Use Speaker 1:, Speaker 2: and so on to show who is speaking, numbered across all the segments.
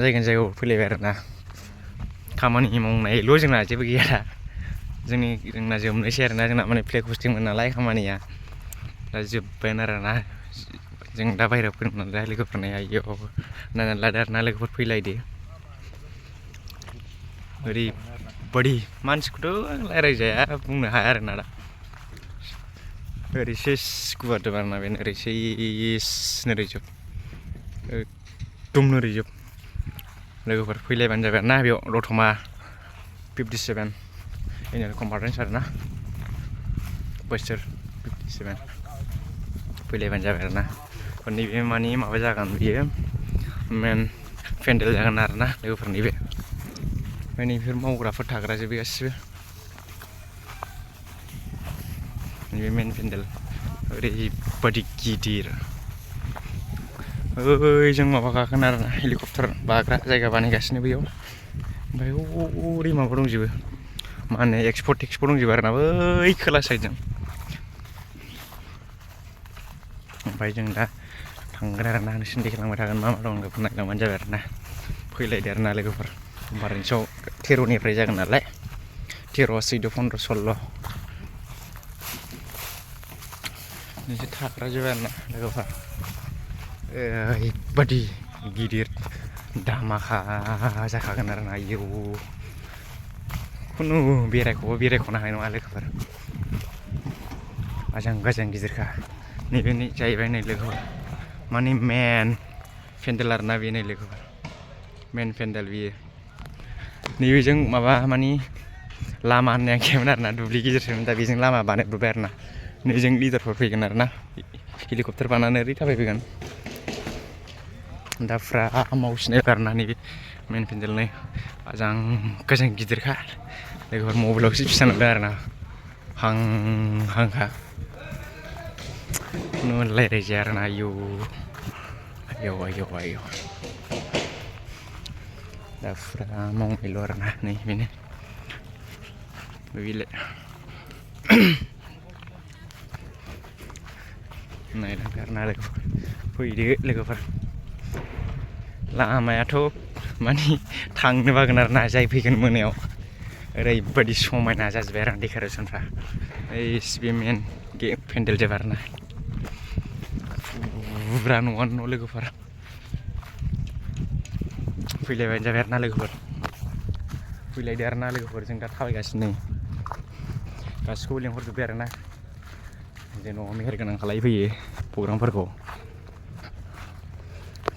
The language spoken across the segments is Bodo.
Speaker 1: जायगायाव फैलायबाय आरोना खामानि मावनायल' जोंना जेबो गैया दा जोंना जोबनोसै आरोना जोंना माने फ्लेग हस्टिंमोन नालाय खामानिया दा जोब्बायानो आरोना जों दा बाहेरायाव फैदों नालाय लोगोफोरना आयौ नायनानै लादो आरोना लोगोफोर फैलायदो ओरैबादि मानसिखौथ' रायज्लायजाया बुंनो हाया आरोना दा ओरैसो गुवारजोब आरोना बेनो ओरैसो नोरैजोब एकदम नोरैजोब लोगोफोर फैलायबानो जाबाय आरोना बेयाव दतमा 57 एनुवेल कनफारेन्स आरोना बोसोर 57 फैलायबानो जाबाय आरोना नैबे मानि माबा जागोन बियो मेन पेन्डेल जागोन आरोना लोगोफोरनि बे ओमफ्राय नैबेफोर मावग्राफोर थाग्राजोब गासिबो नैबे मेन पेन्डेल ओरैबादि गिदिर ओइ जों माबा गाखोन आरोना हेलिकप्टार बाग्रा जायगा बानायगासिनो बैयाव ओमफ्राय ओरै माबा दंजोबो मा होनो एक्सपर्ट दंजोबो आरोना बै खोला साइडजों ओमफ्राय जों दा थांगोन आरोना नोंसिनो देखायलांबाय थागोन मा मा दं बेखौ नायलांबानो जाबाय आरोना फैलायदो आरोना लोगोफोर कनफारेन्सआव 13निफ्राय जागोन नालाय 13, 14, 15, 16 नोंसोर थाग्राजोब आरोना लोगोफोर ओरैबादि गिदिर धामाका जाखागोन आरोना आयौ खुनु बेरायख'नो हानाय नङा लोगोफोर आजां गिदिरखा नैबे जाहैबाय नै लोगोफोर माने मेन पेन्डेल आरोना बे नै लोगोफोर मेन पेन्डेल बियो नैबेजों माबा मानि लामा होननाया गैयामोन आरोना दुब्लि गेजेरसोमोन दा बेजों लामा बानायबोबाय आरोना नैजों लिडारफोर फैगोन आरोना हेलिकप्टार बानानै ओरै थाबायफैगोन दा फुरा मावसिनाय आरोना नैबे मेन पेन्डेल नै आजां गिदिरखा लोगोफोर मबाइलावसो फिसा नुदों आरोना हांखा खुनु रायज्लायजाया आरोना आयौ दा फुरा मावनायल' आरोना नै बेनो बेलाय नायलांदो आरोना लोगोफोर फैदो लोगोफोर लामायाथ' माने थांनो बागोन आरोना जाय फैगोन मोनायाव ओरैबादि समायना जाजोब्बाय आरो डेक'रेसनफ्रा बे मेन पेन्डेल जोब आरोना बुब्रा न'आनो न' लोगोफोर फैलायबानो जाबाय आरोना लोगोफोर फैलायदो आरोना लोगोफोर जों दा थाबायगासिनो गासिखौबो लेंहरजोब्बाय आरोना जेन' मेहेर गोनां खालायफैयो प्रग्रामफोरखौ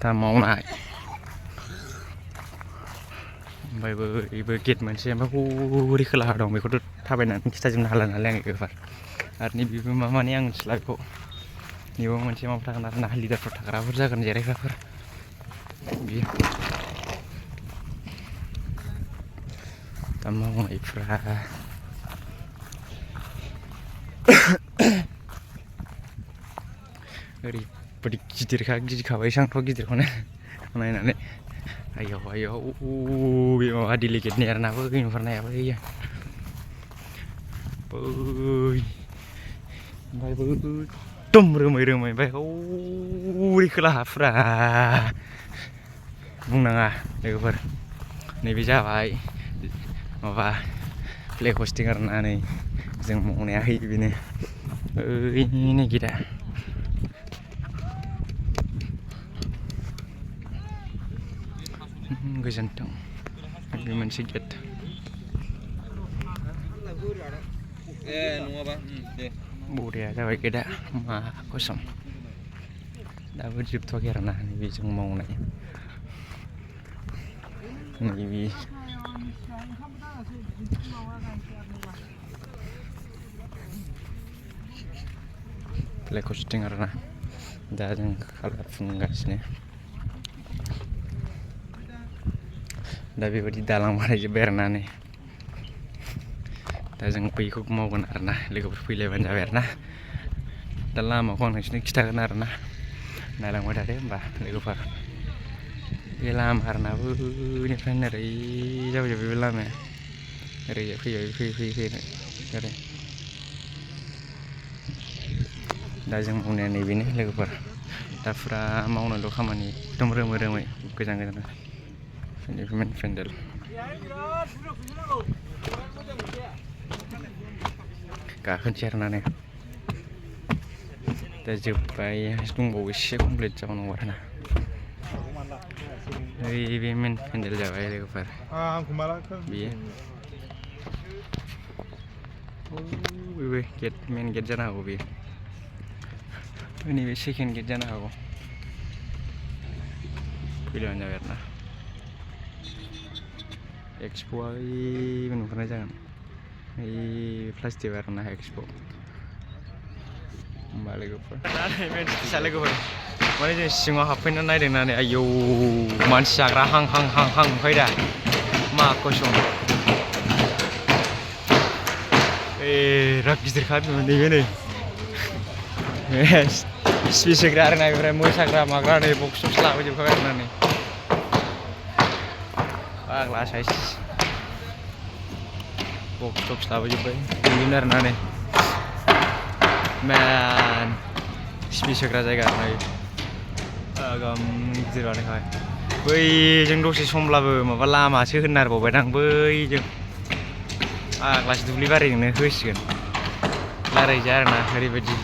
Speaker 1: दा मावनाय ओमफ्राय बैबो गेट मोनसे ओमफ्राय हरै खोलाहा दं बेखौथ' थाबायनानै खिथाजोबनो हाला नालाय आङो लोगोफोर आरो नैबेबो माने आं मिथिला बेखौ बेयाव मोनसे माबा थागोन आरोना लिडारफोर थाग्राफोर जागोन जिरायग्राफोर बियो दा मावनायफ्रा ओरैबादि गिदिरखा गिखाबाय आंथ' गिदिरखौनो नायनानै आयौ बे माबा डेलिगेटनि आरोना बै नुहुरनाया बैयो ओमफ्राय एकदम रोमै ओमफ्राय हरै खोलाहा फुरा बुंनाङा लोगोफोर नैबे जाबाय माबा फ्लेग हस्टिं आरोना नै जों मावनाया बेनो ओइनि गेटआ गोजोन्थों बे मोनसे गेट बरिया जाबाय गेटआ मा कसम दाबो जोबथ'वाखै आरोना नैबे जों मावनाय नैबे फ्लेग हस्टिं आरोना दा जों कालार फुनगासिनो दा बेबायदि दालां बानायजोब्बाय आरोना नै दा जों बैखौ मावगोन आरोना लोगोफोर फैलायबानो जाबाय आरोना दा लामाखौ आं नोंसोरनो खिथागोन आरोना नायलांबाय थादो होमबा लोगोफोर बे लामा आरोना बैनिफ्राय ओरै जाबोजोब्बाय बे लामाया ओरै फैयै ओरै दा जों मावनाया नैबेनो लोगोफोर दा फुरा मावनायल' खामानि एकदम रोमै गोजान बेनिफ्राय मेन पेन्डेल गाखोनोसै आरोना नै दा जोब्बाय दंबावो एसे कमप्लिट जाबावनांगौ आरोना ओइ बे मेन पेन्डेल जाबाय लोगोफोर बेयो बेबो गेट मेन गेट जानो हागौ बेयो नैबे सेकेन्ड गेट जानो हागौ फैलायबानो जाबाय आरोना एक्सप'आ ओइबो नुहुरनाय जागोन ओइ प्लास्टिक आरोना एक्सप' होमबा लोगोफोर फिसा लोगोफोर माने जों सिङाव हाबफैनानै नायदोंनानै आयौ मानसि जाग्रा हां हां हां हां नुखायो दा मा कसम बिराद गिदिरखा नैबे नै स्पेस होग्रा आरोना ओमफ्राय मोसाग्रा माग्रा नै बक्स बक्स लाबोजोबखाबाय आरोना नै फाग्ला साइज बक्स बक्स लाबोजोब्बाय बिदिनो आरोना नै मेन स्पेस होग्रा जायगा आरोना आगाम गिदिर बानायखाबाय बैजों दसे समब्लाबो माबा लामासो होनो नागिरबावबायदां बैजों फाग्लासो दुब्लि बारिजोंनो होसिगोन रायलायजाया आरोना ओरैबायदि